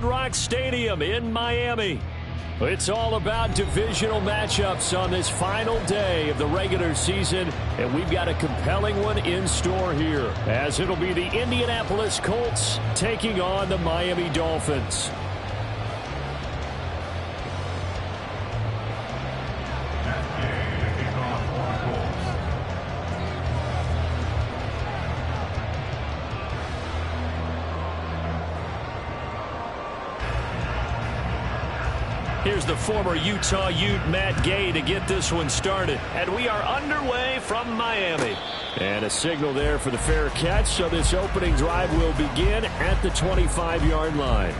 Rock Stadium in Miami. It's all about divisional matchups on this final day of the regular season, and we've got a compelling one in store here, as it'll be the Indianapolis Colts taking on the Miami Dolphins. Here's the former Utah Ute Matt Gay to get this one started. And we are underway from Miami. And a signal there for the fair catch, so this opening drive will begin at the 25-yard line.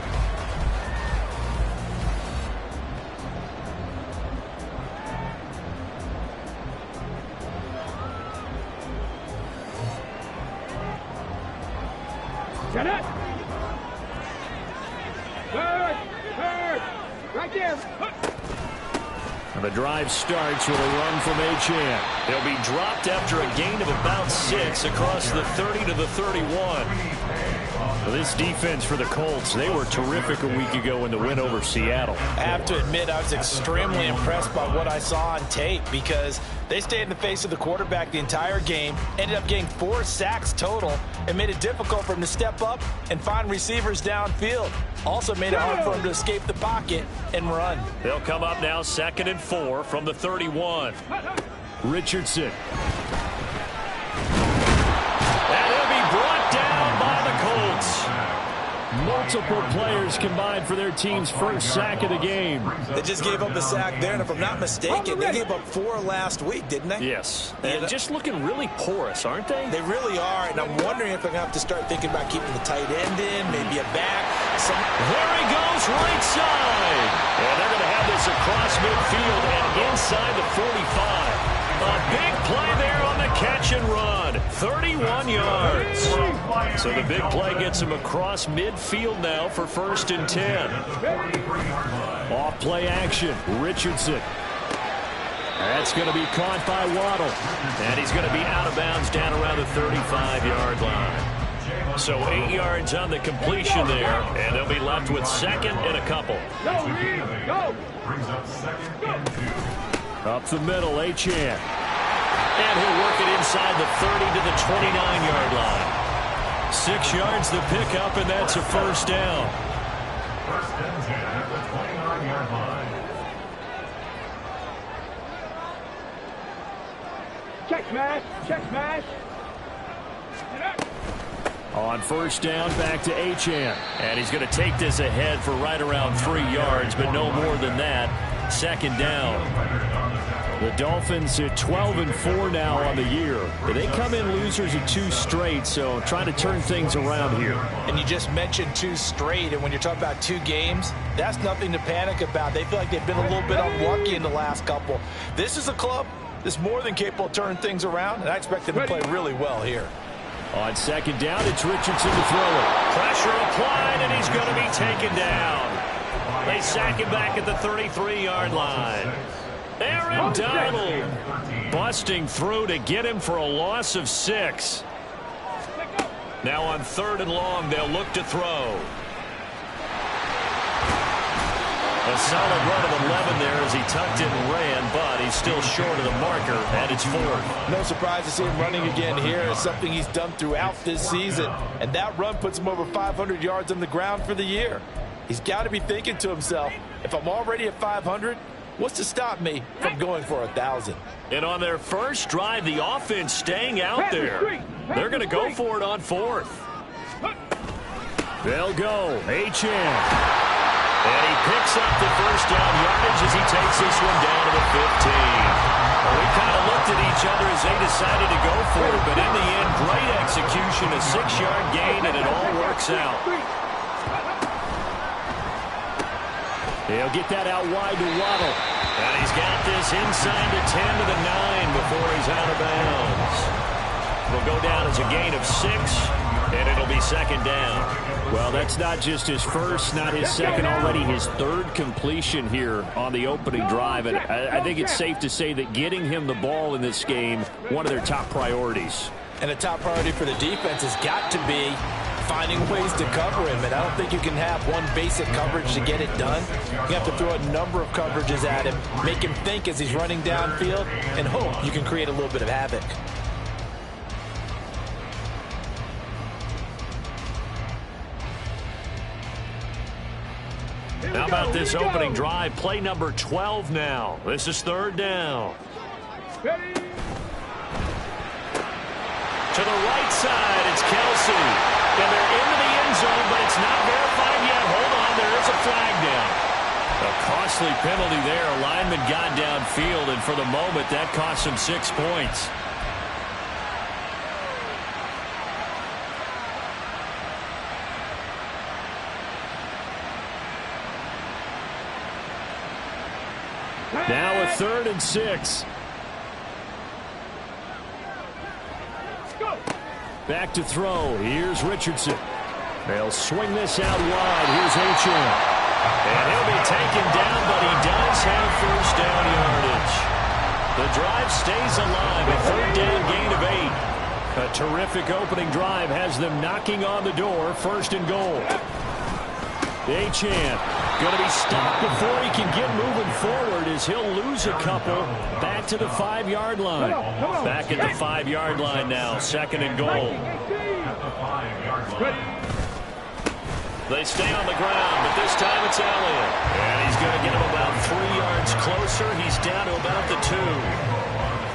Get it! Third! Right there. And the drive starts with a run from Achane. He'll be dropped after a gain of about 6 across the 30 to the 31. Well, this defense for the Colts, they were terrific a week ago in the win over Seattle. I have to admit, I was extremely impressed by what I saw on tape because they stayed in the face of the quarterback the entire game, ended up getting 4 sacks total, and made it difficult for him to step up and find receivers downfield. Also made it hard for him to escape the pocket and run. They'll come up now 2nd and 4 from the 31. Richardson. And he'll be brought down by the Colts. Multiple players combined for their team's first sack of the game. They just gave up a sack there, and if I'm not mistaken, they gave up 4 last week, didn't they? Yes. And just looking really porous, aren't they? They really are, and I'm wondering if they're going to have to start thinking about keeping the tight end in, maybe a back. There he goes, right side. And they're going to have this across midfield and inside the 45. A big play there on the catch and run. 31 yards. So the big play gets him across midfield now for 1st and 10. Off play action. Richardson. That's going to be caught by Waddle. And he's going to be out of bounds down around the 35-yard line. So 8 yards on the completion there, and they'll be left with 2nd and a couple. Up the middle, Achane. And he'll work it inside the 30 to the 29-yard line. 6 yards the pickup, and that's a 1st down. 1st and 10 at the 29-yard line. Check smash! Check smash! On 1st down, back to Achane. And he's going to take this ahead for right around 3 yards, but no more than that. 2nd down. The Dolphins at 12 and 4 now on the year. They come in losers of 2 straight, so trying to turn things around here. And you just mentioned 2 straight, and when you're talking about 2 games, that's nothing to panic about. They feel like they've been a little bit unlucky in the last couple. This is a club that's more than capable of turning things around, and I expect them to play really well here. On 2nd down, it's Richardson to throw it. Pressure applied, and he's going to be taken down. They sack him back at the 33-yard line. Aaron Donald busting through to get him for a loss of 6. Now on 3rd and long, they'll look to throw. A solid run of 11 there as he tucked in and ran, but he's still short of the marker, and it's 4th. No surprise to see him running again here. It's something he's done throughout this season, and that run puts him over 500 yards on the ground for the year. He's got to be thinking to himself, if I'm already at 500, what's to stop me from going for 1,000? And on their first drive, the offense staying out there. They're going to go for it on 4th. They'll go. Achane. And he picks up the 1st down yardage as he takes this one down to the 15. Well, we kind of looked at each other as they decided to go for it, but in the end, great execution, a 6-yard gain, and it all works out. He'll get that out wide to Waddle. And he's got this inside the 10 to the 9 before he's out of bounds. It'll go down as a gain of 6, and it'll be 2nd down. Well, that's not just his first, not his second, already his 3rd completion here on the opening drive. And I think it's safe to say that getting him the ball in this game, one of their top priorities. And a top priority for the defense has got to be finding ways to cover him, and I don't think you can have one basic coverage to get it done. You have to throw a number of coverages at him, make him think as he's running downfield, and hope you can create a little bit of havoc. How about this opening drive? Play number 12 now. This is third down. Ready? To the right side, it's Kelsey. And they're into the end zone, but it's not verified yet. Hold on, there is a flag down. A costly penalty there. A lineman got downfield, and for the moment, that cost him 6 points. Now a 3rd and 6. Go. Back to throw. Here's Richardson. They'll swing this out wide. Here's H.M. And he'll be taken down, but he does have first down yardage. The drive stays alive. A 3rd down gain of 8. A terrific opening drive has them knocking on the door. 1st and goal. H.M. going to be stopped before he can get moving forward as he'll lose a couple back to the 5-yard line. Back at the 5-yard line now. 2nd and goal. They stay on the ground, but this time it's Elliott. And he's going to get him about 3 yards closer. He's down to about the 2.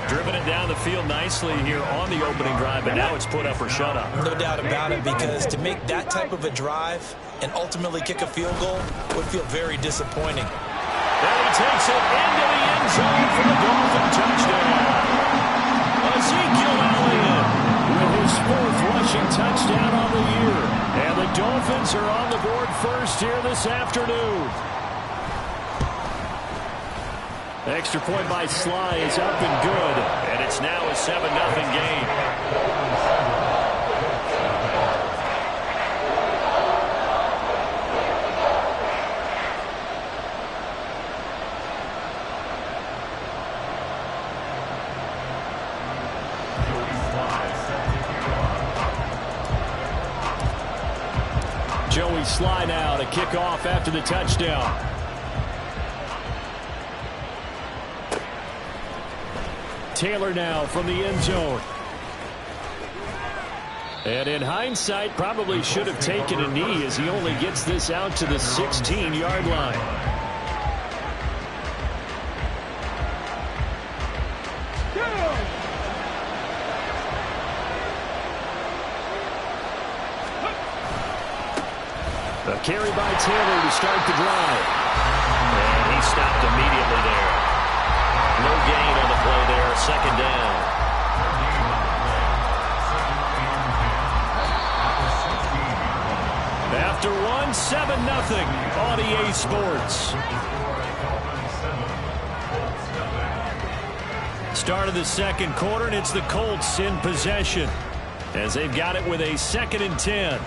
Driven it down the field nicely here on the opening drive, but now it's put up or shut up. No doubt about it, because to make that type of a drive and ultimately kick a field goal would feel very disappointing. And he takes it into the end zone for the Dolphin touchdown. Ezekiel Elliott with his 4th rushing touchdown on the year. And the Dolphins are on the board first here this afternoon. Extra point by Sly is up and good, and it's now a 7-0 game. Joey Sly now to kick off after the touchdown. Taylor now from the end zone. And in hindsight, probably should have taken a knee as he only gets this out to the 16-yard line. A carry by Taylor to start the drive. And he stopped immediately there. No gain on the play there. 2nd down. After one, 7-0 on EA Sports. Start of the 2nd quarter, and it's the Colts in possession as they've got it with a 2nd and 10.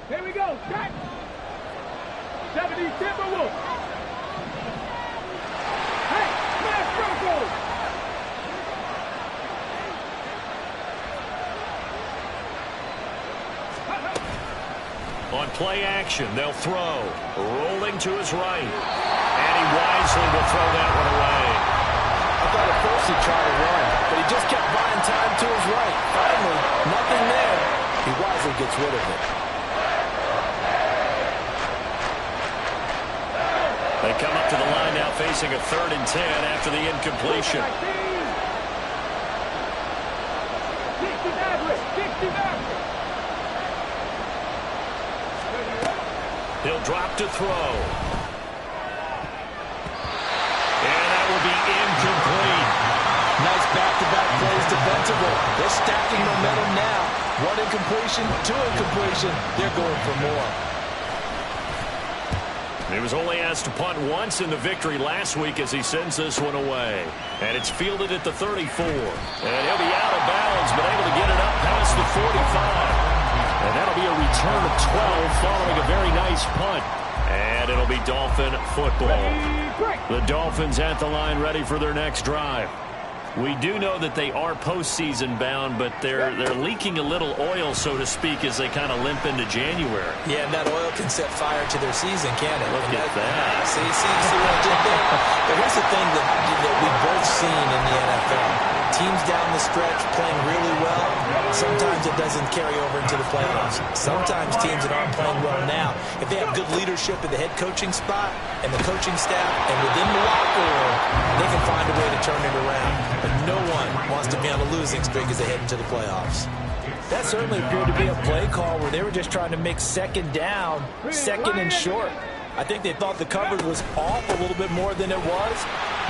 Here we go. Check. 70 Timberwolves. Hey, smash Broncos. On play action, they'll throw. Rolling to his right. And he wisely will throw that one away. I thought at first he'd try to run, but he just kept buying time to his right. Finally, nothing there. He wisely gets rid of it. They come up to the line now facing a 3rd and 10 after the incompletion. 60. He'll drop to throw. And that will be incomplete. Nice back-to-back plays defensively. They're stacking momentum now. One incompletion, 2 incompletion. They're going for more. He was only asked to punt once in the victory last week as he sends this one away. And it's fielded at the 34. And he'll be out of bounds, but able to get it up past the 45. And that'll be a return of 12 following a very nice punt. And it'll be Dolphin football. The Dolphins at the line ready for their next drive. We do know that they are postseason bound, but they're leaking a little oil, so to speak, as they kind of limp into January. Yeah, and that oil can set fire to their season, can't it? Look at that. See what I did there? But here's the thing that we've both seen in the NFL. Teams down the stretch playing really well. Sometimes it doesn't carry over into the playoffs. Sometimes teams that aren't playing well now, if they have good leadership at the head coaching spot and the coaching staff and within the locker room, they can find a way to turn it around. But no one wants to be on a losing streak as they head into the playoffs. That certainly appeared to be a play call where they were just trying to make second down, second and short. I think they thought the coverage was off a little bit more than it was.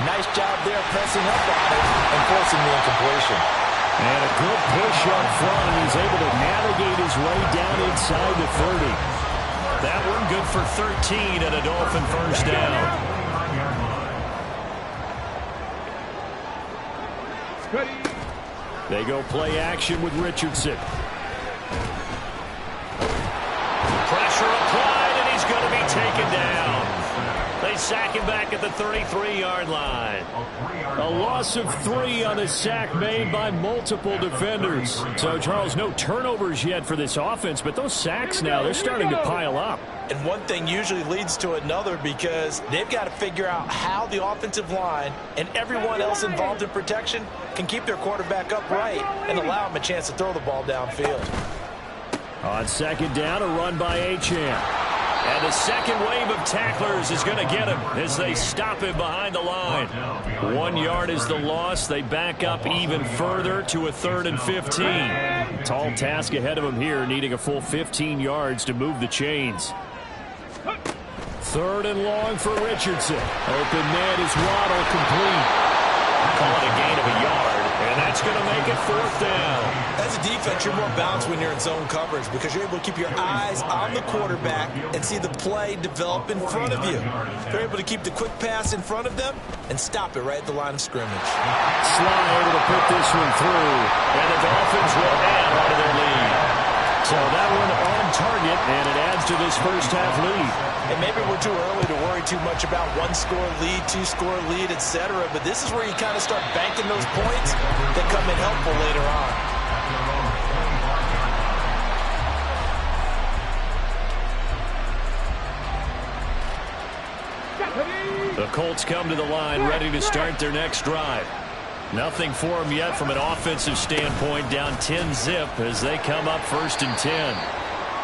Nice job there pressing up on it and forcing the incompletion. And a good push up front, and he's able to navigate his way down inside the 30. That one good for 13 and a Dolphin first down. They go play action with Richardson. Pressure applied, and he's going to be taken down. They sack him back at the 33-yard line. A loss of 3 on a sack made by multiple defenders. So, Charles, no turnovers yet for this offense, but those sacks now, they're starting to pile up. And one thing usually leads to another because they've got to figure out how the offensive line and everyone else involved in protection can keep their quarterback upright and allow him a chance to throw the ball downfield. On second down, a run by Achane. And the second wave of tacklers is going to get him as they stop him behind the line. 1 yard is the loss. They back up even further to a 3rd and 15. Tall task ahead of them here, needing a full 15 yards to move the chains. 3rd and long for Richardson. Open man is Waddle, complete. Call it a gain of a yard, and that's going to make it 4th down. As a defense, you're more balanced when you're in zone coverage because you're able to keep your eyes on the quarterback and see the play develop in front of you. They're able to keep the quick pass in front of them and stop it right at the line of scrimmage. Sly able to put this one through, and the Dolphins will add on to their lead. So that one on target, and it adds to this first half lead. And maybe we're too early to worry too much about 1-score lead, 2-score lead, etc. But this is where you kind of start banking those points that come in helpful later on. The Colts come to the line ready to start their next drive. Nothing for them yet from an offensive standpoint, down 10-zip as they come up 1st and 10.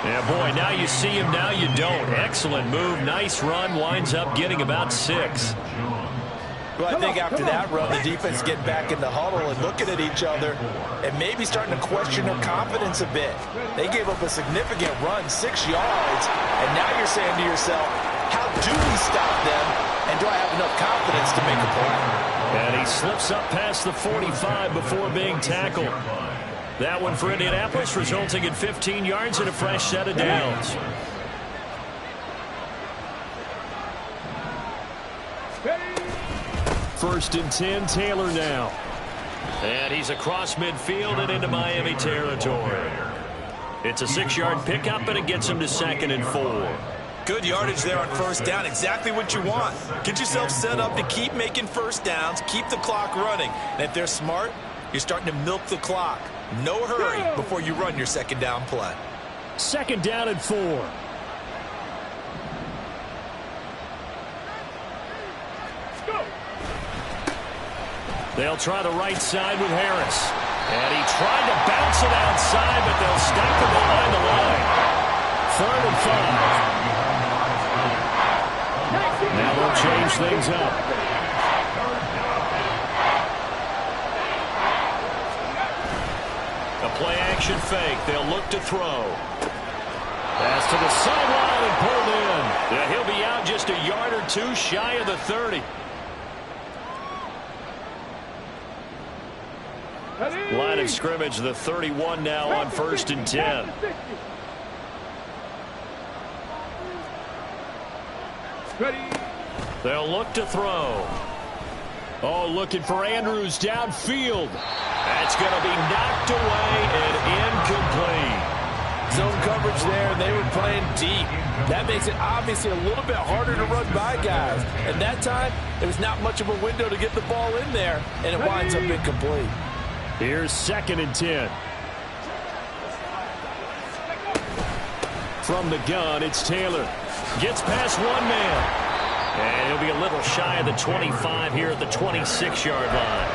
Yeah, boy, now you see him, now you don't. Excellent move, nice run, winds up getting about 6. Well, I think after that run, the defense get back in the huddle and looking at each other and maybe starting to question their confidence a bit. They gave up a significant run, 6 yards, and now you're saying to yourself, how do we stop them, and do I have enough confidence to make a play? And he slips up past the 45 before being tackled. That one for Indianapolis, resulting in 15 yards and a fresh set of downs. First and 10, Taylor now. And he's across midfield and into Miami territory. It's a 6-yard pickup, and it gets him to 2nd and 4. Good yardage there on first down. Exactly what you want. Get yourself set up to keep making first downs, keep the clock running. And if they're smart, you're starting to milk the clock. No hurry before you run your second down play. 2nd down and 4. They'll try the right side with Harris. And he tried to bounce it outside, but they'll stop him behind the line. 3rd and 5. Now they'll change things up. A play-action fake. They'll look to throw. Pass to the sideline and pulled in. Yeah, he'll be out just a yard or 2 shy of the 30. Line of scrimmage, the 31 now on 1st and 10. They'll look to throw. Oh, looking for Andrews downfield. That's going to be knocked away and incomplete. Zone coverage there, and they were playing deep. That makes it obviously a little bit harder to run by guys. And that time, there was not much of a window to get the ball in there, and it winds up incomplete. Here's 2nd and 10. From the gun, it's Taylor. Gets past one man. And he'll be a little shy of the 25 here at the 26-yard line.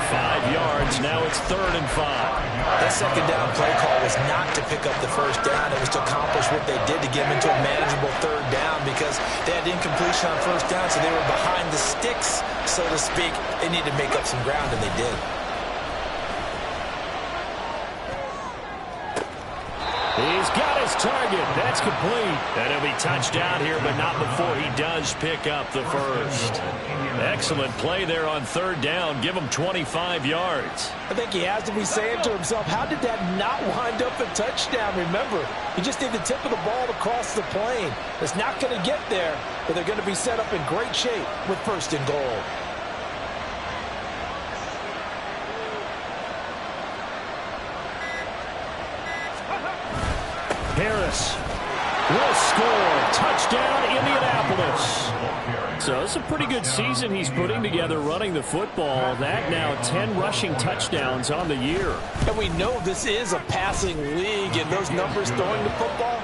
5 yards, now it's 3rd and 5. That second down play call was not to pick up the first down. It was to accomplish what they did to get them into a manageable 3rd down because they had incompletion on first down, so they were behind the sticks, so to speak. They needed to make up some ground, and they did. He's got his target. That's complete. And he'll be touchdown here, but not before he does pick up the first. Excellent play there on 3rd down. Give him 25 yards. I think he has to be saying to himself, how did that not wind up a touchdown? Remember, he just need the tip of the ball to cross the plane. It's not going to get there, but they're going to be set up in great shape with 1st and goal. Harris will score. Touchdown, Indianapolis. So it's a pretty good season he's putting together running the football. That now 10 rushing touchdowns on the year. And we know this is a passing league, and those numbers throwing the football,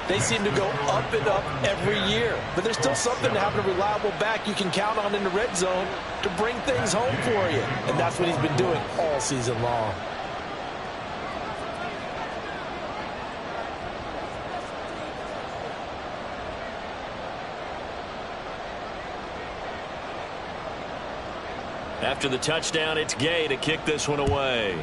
they seem to go up and up every year. But there's still something to having a reliable back you can count on in the red zone to bring things home for you. And that's what he's been doing all season long. After the touchdown, it's Gay to kick this one away.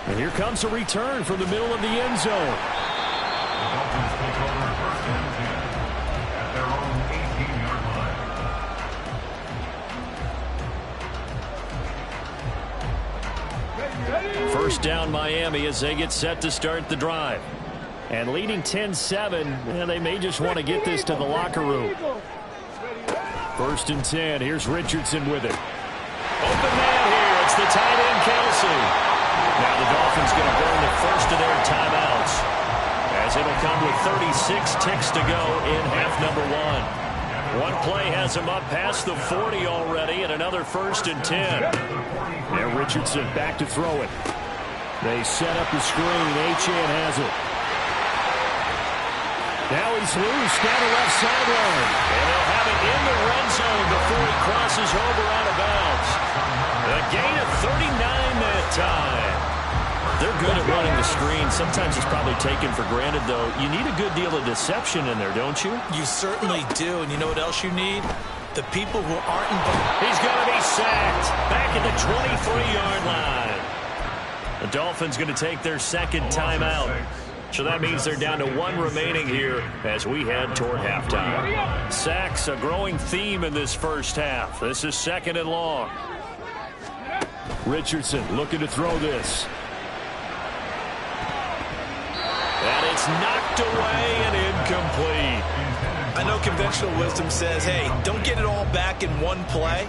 And here comes a return from the middle of the end zone. The Dolphins take over 1st and 10 at their own 18-yard line. First down Miami as they get set to start the drive. And leading 10-7, they may just want to get this to the locker room. 1st and 10. Here's Richardson with it. Open man here. It's the tight end, Kelsey. Now the Dolphins going to burn the first of their timeouts, as it'll come with 36 ticks to go in half number 1. One play has him up past the 40 already, and another 1st and 10. Now Richardson back to throw it. They set up the screen. Achane has it. Now he's loose down the left sideline. And they'll have it in the red zone before he crosses over out of bounds. A gain of 39 that time. They're good at running the screen. Sometimes it's probably taken for granted, though. You need a good deal of deception in there, don't you? You certainly do. And you know what else you need? The people who aren't involved. He's going to be sacked back at the 23-yard line. The Dolphins going to take their 2nd timeout. So that means they're down to 1 remaining here as we head toward halftime. Sacks, a growing theme in this first half. This is 2nd and long. Richardson looking to throw this. And it's knocked away and incomplete. I know conventional wisdom says, hey, don't get it all back in one play.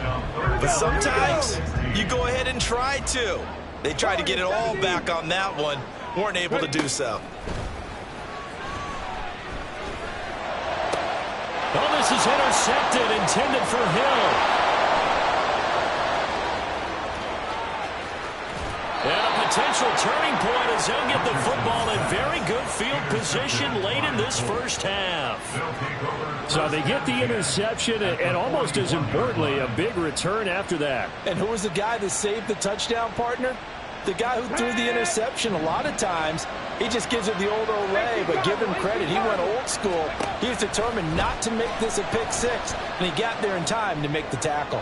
But sometimes you go ahead and try to. They tried to get it all back on that one. Weren't able to do so. Oh, this is intercepted, intended for Hill. And a potential turning point as they'll get the football in very good field position late in this first half. So they get the interception, and almost as importantly, a big return after that. And who was the guy that saved the touchdown, partner? The guy who threw the interception. A lot of times, he just gives it the old Olay, but give him credit. He went old school. He was determined not to make this a pick 6, and he got there in time to make the tackle.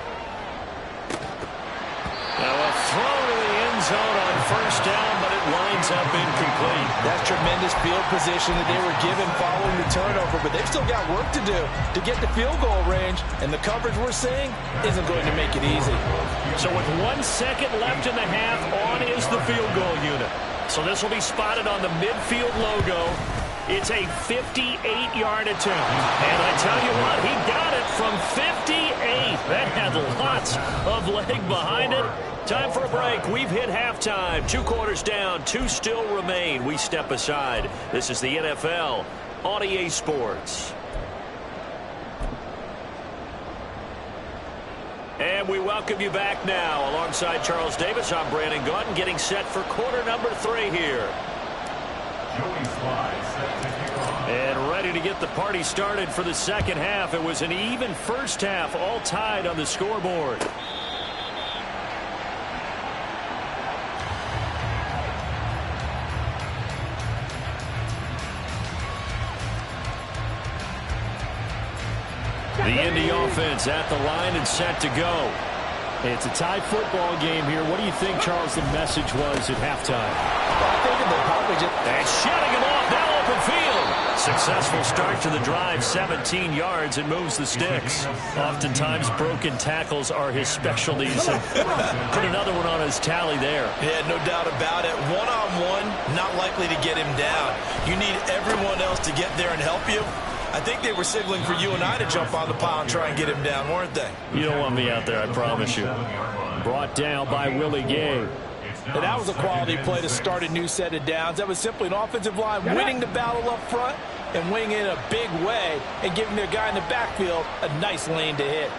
Now a throw to the end zone on first down, but it winds up incomplete. That's tremendous field position that they were given following the turnover, but they've still got work to do to get the field goal range, and the coverage we're seeing isn't going to make it easy. So with 1 second left in the half, on is the field goal unit. So this will be spotted on the midfield logo. It's a 58-yard attempt. And I tell you what, he got it from 58. That had lots of leg behind it. Time for a break. We've hit halftime. 2 quarters down, 2 still remain. We step aside. This is the NFL on EA Sports. And we welcome you back now. Alongside Charles Davis, I'm Brandon Gaudin, getting set for quarter number 3 here. And ready to get the party started for the second half. It was an even first half, all tied on the scoreboard. The Indy offense at the line and set to go. It's a tie football game here. What do you think, Charles, the message was at halftime? I think they're probably just... And shutting him off, now open field. Successful start to the drive, 17 yards, and moves the sticks. Oftentimes, broken tackles are his specialties. Put another one on his tally there. Yeah, no doubt about it. One-on-one, not likely to get him down. You need everyone else to get there and help you. I think they were signaling for you and I to jump on the pile and try and get him down, weren't they? You don't want me out there, I promise you. Brought down by Willie Gay. And that was a quality play to start a new set of downs. That was simply an offensive line winning the battle up front and winning in a big way and giving their guy in the backfield a nice lane to hit.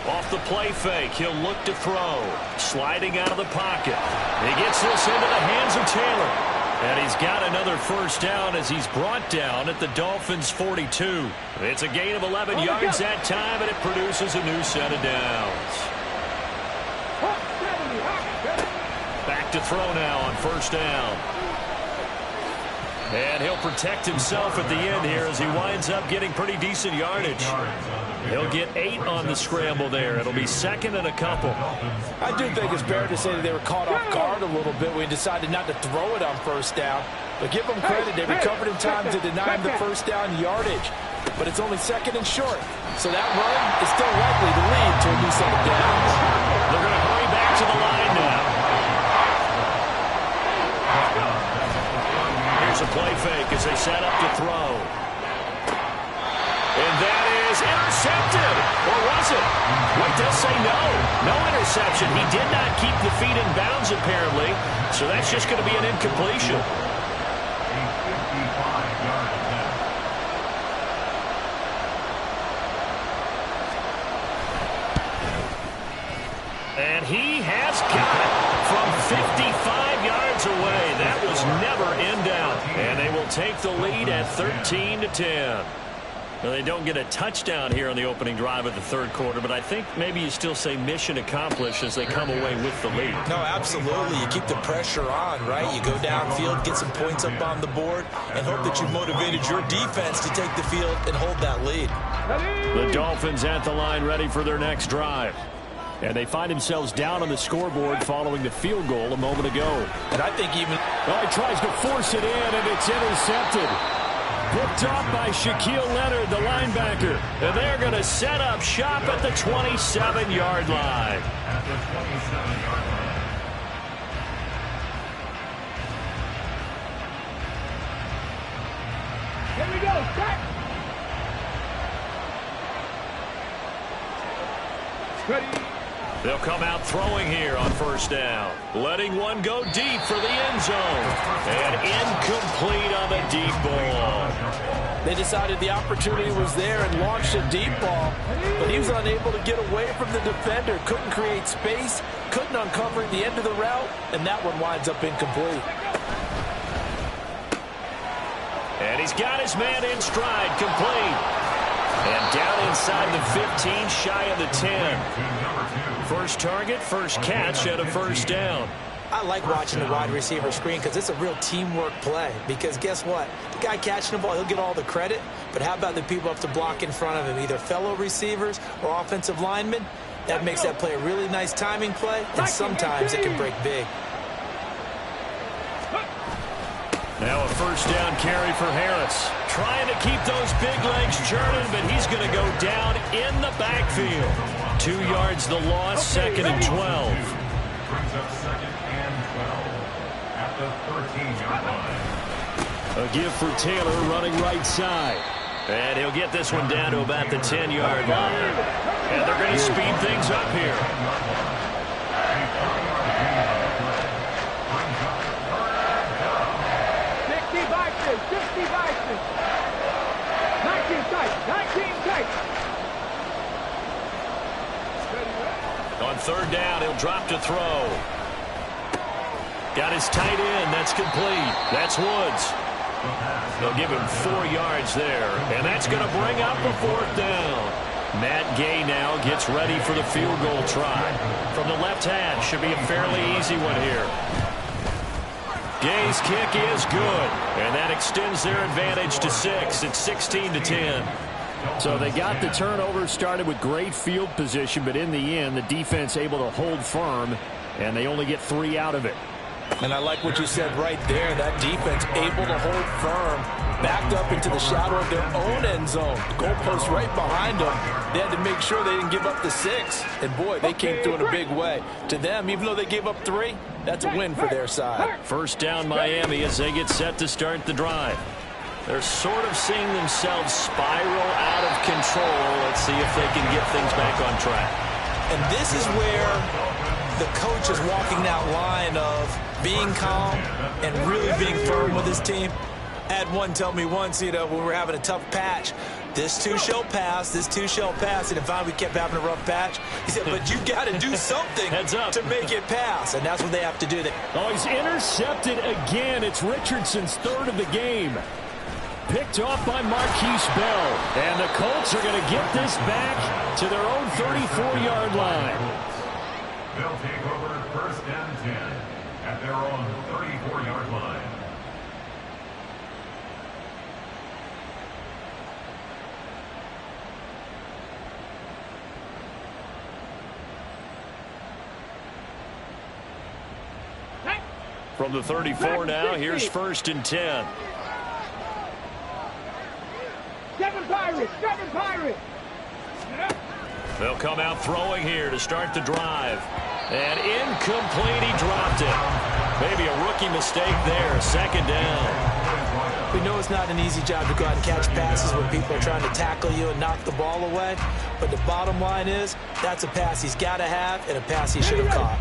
Off the play fake, he'll look to throw. Sliding out of the pocket. He gets this into the hands of Taylor. And he's got another first down as he's brought down at the Dolphins' 42. It's a gain of 11 yards that time, and it produces a new set of downs. Back to throw now on first down. And he'll protect himself at the end here as he winds up getting pretty decent yardage. He'll get 8 on the scramble there. It'll be second and a couple. I do think it's fair to say that they were caught off guard a little bit when he decided not to throw it on first down. But give them credit. They recovered in time to deny him the first down yardage. But it's only second and short. So that run is still likely to lead to a new set of downs. They're going to hurry back to the line now. Here's a play fake as they set up to throw. And that is intercepted. Or was it? Wait, does say no. No interception. He did not keep the feet in bounds, apparently. So that's just going to be an incompletion. And he has got it from 55 yards away. That was never in doubt. And they will take the lead at 13-10. Well, they don't get a touchdown here on the opening drive of the third quarter, but I think maybe you still say mission accomplished as they come away with the lead. No, absolutely. You keep the pressure on, right? You go downfield, get some points up on the board, and hope that you've motivated your defense to take the field and hold that lead. The Dolphins at the line ready for their next drive. And they find themselves down on the scoreboard following the field goal a moment ago. And I think even... Oh, he tries to force it in, and it's intercepted. Picked off by Shaquille Leonard, the linebacker. And they're going to set up shop at the 27-yard line. Here we go, back. Ready. They'll come out throwing here on first down. Letting one go deep for the end zone. And incomplete on the deep ball. They decided the opportunity was there and launched a deep ball, but he was unable to get away from the defender. Couldn't create space, couldn't uncover the end of the route, and that one winds up incomplete. And he's got his man in stride, complete. And down inside the 15, shy of the 10. First target, first catch, and a first down. I like watching the wide receiver screen because it's a real teamwork play. Because guess what? The guy catching the ball, he'll get all the credit. But how about the people up to block in front of him, either fellow receivers or offensive linemen? That makes that play a really nice timing play, and sometimes it can break big. Now a first down carry for Harris. Trying to keep those big legs churning, but he's going to go down in the backfield. 2 yards the loss, second and 12. Brings up second and 12 at the 13-yard line. A give for Taylor running right side. And he'll get this one down to about the 10-yard line. And they're going to speed things up here. 19 tight. 19 tight. On third down, he'll drop to throw. Got his tight end. That's complete. That's Woods. They'll give him 4 yards there. And that's going to bring up a fourth down. Matt Gay now gets ready for the field goal try. From the left hash, should be a fairly easy one here. Gay's kick is good. And that extends their advantage to 6. It's 16-10. So they got the turnover started with great field position, but in the end, the defense able to hold firm, and they only get 3 out of it. And I like what you said right there. That defense able to hold firm, backed up into the shadow of their own end zone. The goalpost right behind them. They had to make sure they didn't give up the 6. And, boy, they came through in a big way. To them, even though they gave up 3, that's a win for their side. First down Miami as they get set to start the drive. They're sort of seeing themselves spiral out of control. Let's see if they can get things back on track. And this is where the coach is walking that line of being calm and really being firm with his team. I had one tell me once, when we were having a tough patch, this too shall pass, this too shall pass. And finally we kept having a rough patch. He said, but you got to do something to make it pass. And that's what they have to do. Oh, he's intercepted again. It's Richardson's 3rd of the game. Picked off by Marquise Bell. And the Colts are going to get this back to their own 34-yard line. They'll take over first and 10 at their own 34-yard line. From the 34 now, here's first and 10. 7 Pirates. 7 Pirates. They'll come out throwing here to start the drive. And incomplete, he dropped it. Maybe a rookie mistake there, second down. We know it's not an easy job to go out and catch passes when people are trying to tackle you and knock the ball away. But the bottom line is, that's a pass he's got to have and a pass he should have caught.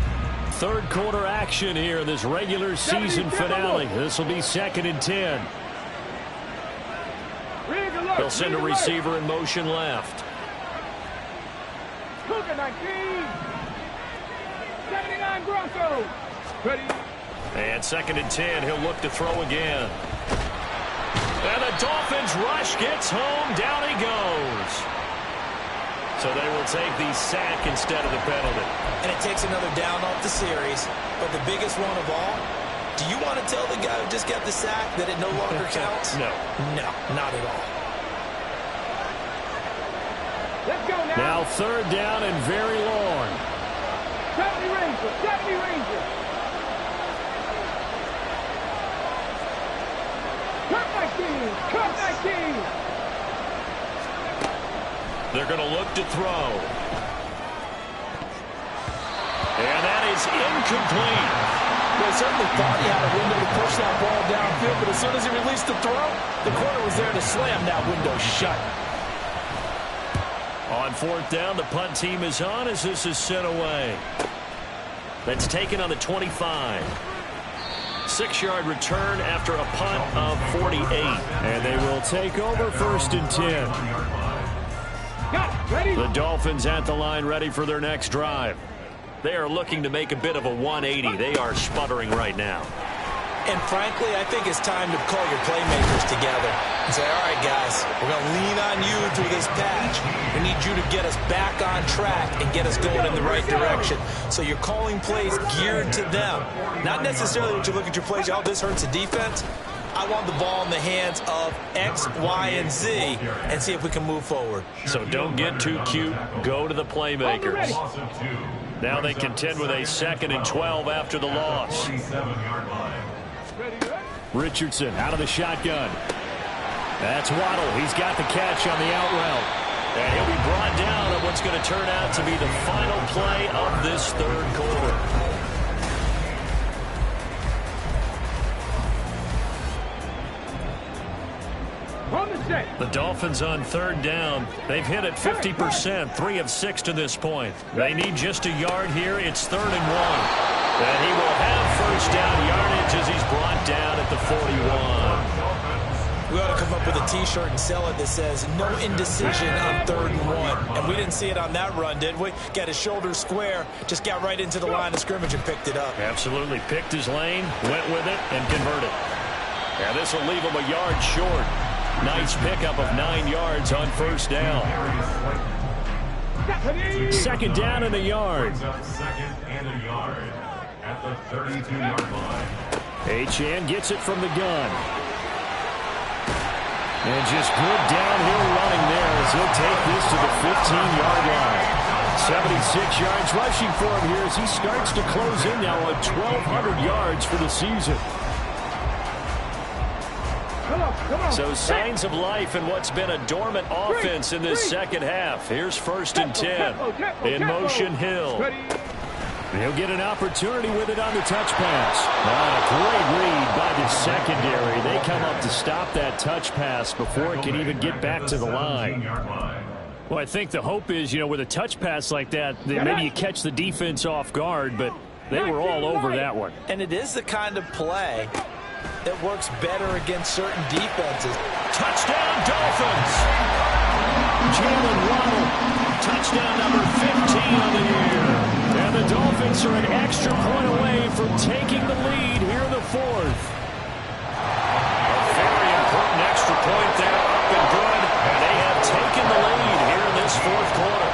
Third quarter action here in this regular season finale. This will be second and 10. They'll send a receiver in motion left. Cougar 19. 79 Broncos. Ready. And second and 10, he'll look to throw again. And the Dolphins rush gets home. Down he goes. So they will take the sack instead of the penalty. And it takes another down off the series. But the biggest one of all, do you want to tell the guy who just got the sack that it no longer counts? No. No, not at all. Let's go now. Now third down and very long. 70 Rangers. 70 Rangers. Cut 19. Cut 19. They're going to look to throw. And that is incomplete. They certainly thought he had a window to push that ball downfield, but as soon as he released the throw, the corner was there to slam that window shut. On fourth down, the punt team is on as this is sent away. That's taken on the 25. 6-yard return after a punt of 48. And they will take over first and 10. Ready. The Dolphins at the line ready for their next drive. They are looking to make a bit of a 180. They are sputtering right now. And frankly, I think it's time to call your playmakers together and say, all right, guys, we're going to lean on you through this patch. We need you to get us back on track and get us going in the right direction. So you're calling plays geared to them. Not necessarily when you look at your plays, oh, this hurts the defense. I want the ball in the hands of X, Y, and Z and see if we can move forward. So don't get too cute. Go to the playmakers. Now they contend with a 2nd and 12 after the loss. Richardson out of the shotgun. That's Waddle. He's got the catch on the out route. And he'll be brought down on what's going to turn out to be the final play of this third quarter. Set. The Dolphins on 3rd down. They've hit it 50%, 3 of 6 to this point. They need just a yard here. It's 3rd and 1. And he will have first down yardage as he's brought down at the 41. We ought to come up with a T-shirt and sell it that says, no indecision on 3rd and 1. And we didn't see it on that run, did we? Got his shoulders square, just got right into the line of scrimmage and picked it up. Absolutely. Picked his lane, went with it, and converted. And this will leave him a yard short. Nice pickup of 9 yards on first down. 2nd down and a yard. 2nd and a yard at the 32-yard line. Achane gets it from the gun. And just good downhill running there as he'll take this to the 15-yard line. 76 yards rushing for him here as he starts to close in now on 1,200 yards for the season. Come on. So signs of life in what's been a dormant offense in this second half. Here's 1st and 10. In motion, Hill. He'll get an opportunity with it on the touch pass. A great read by the secondary. They come up to stop that touch pass before it can even get back to the line. Well, I think the hope is, with a touch pass like that maybe you catch the defense off guard, but they were all over that one. And it is the kind of play that works better against certain defenses. Touchdown, Dolphins! Jalen Waddle, touchdown number 15 on the year. And the Dolphins are an extra point away from taking the lead here in the 4th. A very important extra point there, up and good. And they have taken the lead here in this 4th quarter.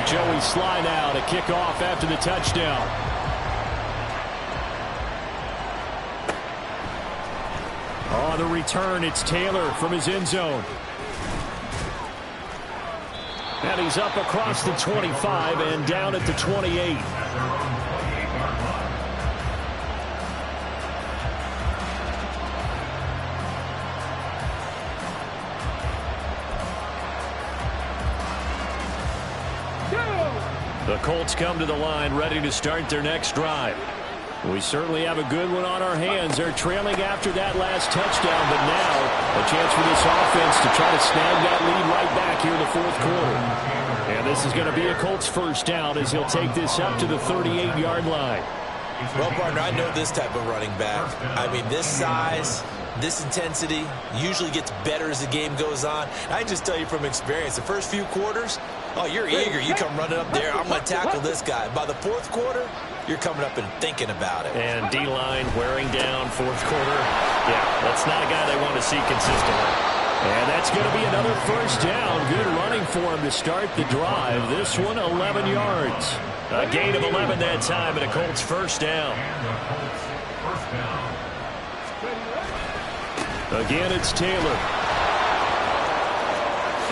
Joey Sly now to kick off after the touchdown. On the return, it's Taylor from his end zone. And he's up across the 25 and down at the 28. The Colts come to the line ready to start their next drive. We certainly have a good one on our hands. They're trailing after that last touchdown, but now a chance for this offense to try to snag that lead right back here in the 4th quarter. And this is going to be a Colts first down as he'll take this up to the 38-yard line. Well, partner, I know this type of running back. I mean, this size, this intensity usually gets better as the game goes on. I just tell you from experience, the first few quarters, oh, you're eager. You come running up there. I'm going to tackle this guy. By the 4th quarter, you're coming up and thinking about it. And D-line wearing down 4th quarter. Yeah, that's not a guy they want to see consistently. And that's going to be another first down. Good running for him to start the drive. This one, 11 yards. A gain of 11 that time, and a Colts first down. Again, it's Taylor.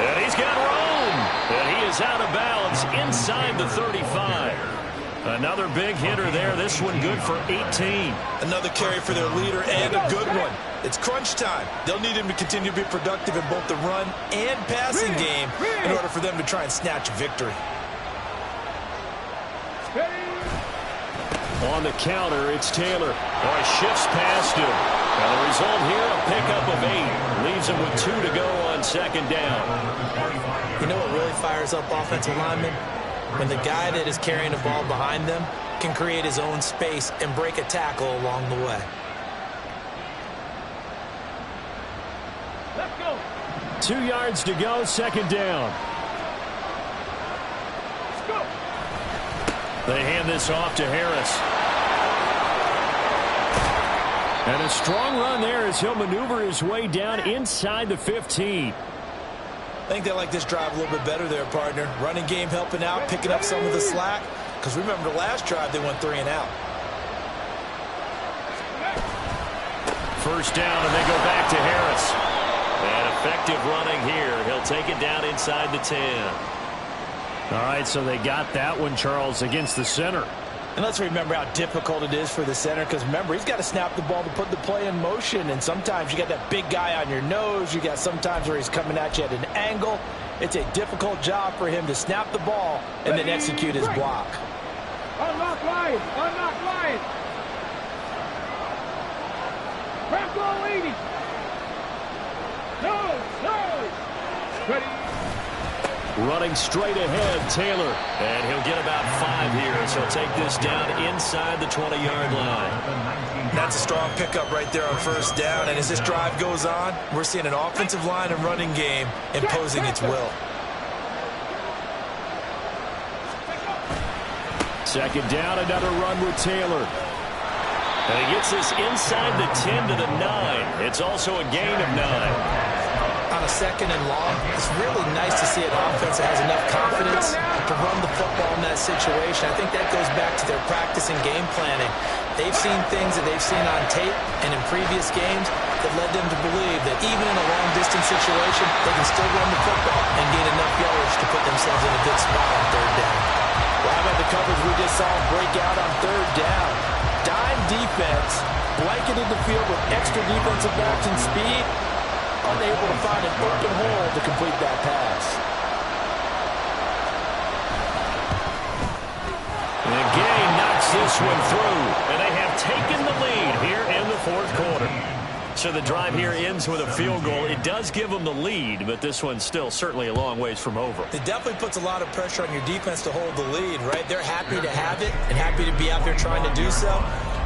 And he's got room. And he is out of bounds inside the 35. Another big hitter there. This one good for 18. Another carry for their leader and a good one. It's crunch time. They'll need him to continue to be productive in both the run and passing game in order for them to try and snatch victory. On the counter, it's Taylor. Oh, he shifts past him. And the result here, a pickup of 8. Leaves him with 2 to go on 2nd down. You know what really fires up offensive linemen? When the guy that is carrying the ball behind them can create his own space and break a tackle along the way. Let's go. 2 yards to go, 2nd down. Let's go. They hand this off to Harris. And a strong run there as he'll maneuver his way down inside the 15. I think they like this drive a little bit better there, partner. Running game helping out, picking up some of the slack. Because remember, the last drive, they went 3 and out. First down, and they go back to Harris. And effective running here. He'll take it down inside the 10. All right, so they got that one, Charles, against the center. And let's remember how difficult it is for the center, because remember, he's got to snap the ball to put the play in motion, and sometimes you got that big guy on your nose. You got sometimes where he's coming at you at an angle. It's a difficult job for him to snap the ball and then execute his block. Unlock line. Unlock line. Crack goal 80. Running straight ahead, Taylor. And he'll get about 5 here as he'll take this down inside the 20-yard line. That's a strong pickup right there on first down. And as this drive goes on, we're seeing an offensive line and running game imposing its will. Second down, another run with Taylor. And he gets this inside the 10 to the 9. It's also a gain of 9. On a second and long, it's really nice to see an offense that has enough confidence to run the football in that situation. I think that goes back to their practice and game planning. They've seen things that they've seen on tape and in previous games that led them to believe that even in a long-distance situation, they can still run the football and gain enough yardage to put themselves in a good spot on third down. Well, how about the coverage we just saw break out on third down? Dime defense, blanketed the field with extra defensive backs and speed, unable to find an open hole to complete that pass. And again, knocks this one through, and they have taken the lead here in the fourth quarter. So the drive here ends with a field goal. It does give them the lead, but this one's still certainly a long ways from over. It definitely puts a lot of pressure on your defense to hold the lead, right? They're happy to have it and happy to be out there trying to do so.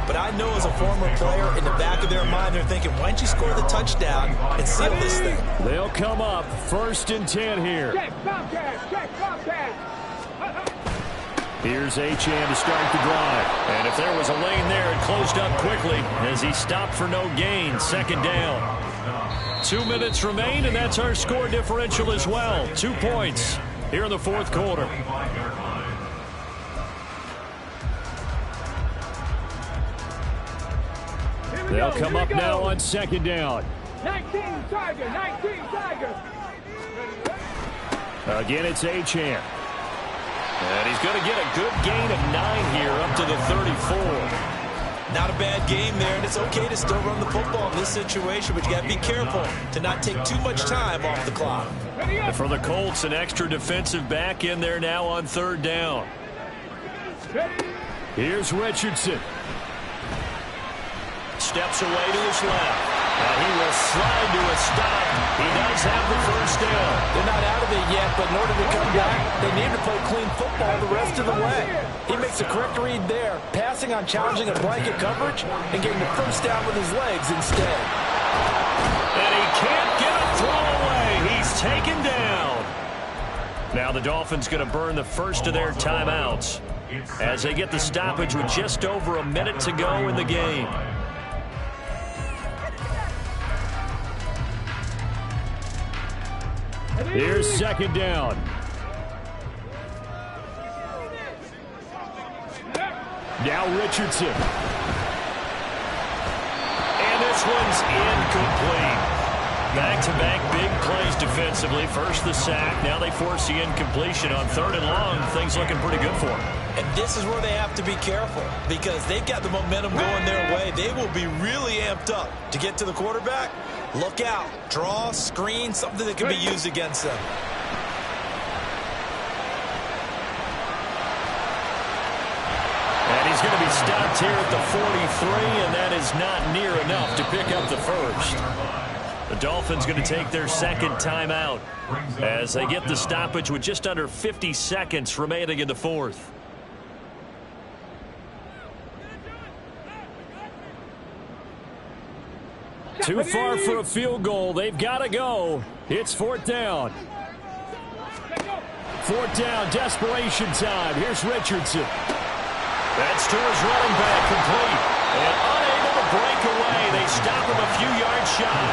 But I know as a former player, in the back of their mind, they're thinking, why don't you score the touchdown and seal this thing? They'll come up 1st and 10 here. Check, Bobcat, check, Bobcat. Here's Achane to start the drive. And if there was a lane there, it closed up quickly as he stopped for no gain. Second down. 2 minutes remain, and that's our score differential as well. 2 points here in the fourth quarter. They'll come up now on second down. 19 Tiger, 19 Tiger. Again, it's Achane. And he's going to get a good gain of 9 here up to the 34. Not a bad game there, and it's okay to still run the football in this situation, but you got to be careful to not take too much time off the clock. And for the Colts, an extra defensive back in there now on third down. Here's Richardson. Steps away to his left. And he will slide to a stop. He does have the first down. They're not out of it yet, but in order to come back, they need to play clean football the rest of the way. He makes a correct read there, passing on challenging a blanket coverage and getting the first down with his legs instead. And he can't get a throw away. He's taken down. Now the Dolphins going to burn the first of their timeouts as they get the stoppage with just over a minute to go in the game. Here's second down. Now Richardson. And this one's incomplete. Back-to-back big plays defensively. First the sack. Now they force the incompletion on third and long. Things looking pretty good for them. And this is where they have to be careful because they've got the momentum going their way. They will be really amped up to get to the quarterback. Look out. Draw, screen, something that can be used against them. And he's going to be stopped here at the 43, and that is not near enough to pick up the first. The Dolphins going to take their second timeout as they get the stoppage with just under 50 seconds remaining in the fourth. Too far for a field goal. They've got to go. It's fourth down. Fourth down, desperation time. Here's Richardson. That's to his running back, complete. And unable to break away. They stop him a few yards shy.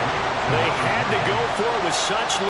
They had to go for it with such